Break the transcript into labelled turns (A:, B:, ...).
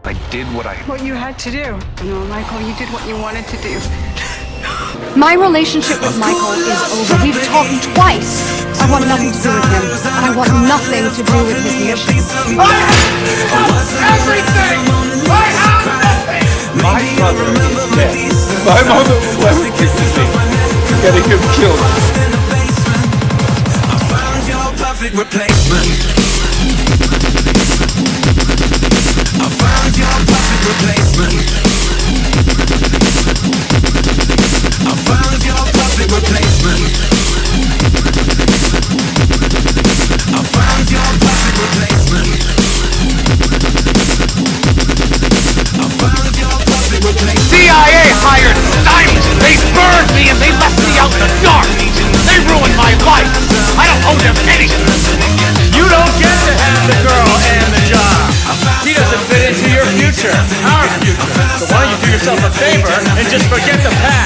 A: I did
B: What you had to do. No, Michael, you did what you wanted to do.
C: My relationship with Michael is over. We've talked twice. I want nothing to do with him. I want nothing to do with his mission.
D: I have everything! I have nothing!
E: My brother is dead. My mother will never forgive me getting him killed.
F: I found your perfect replacement. I found your perfect replacement. I found your perfect replacement. I found your perfect replacement. I found your perfect replacement.
D: CIA hired Simon. They burned me and they left me out in the dark. They ruined my life. I don't owe them anything. You don't get to have the girl and the job. She doesn't fit into your future, our future. So why don't you do yourself a favor and just forget the past?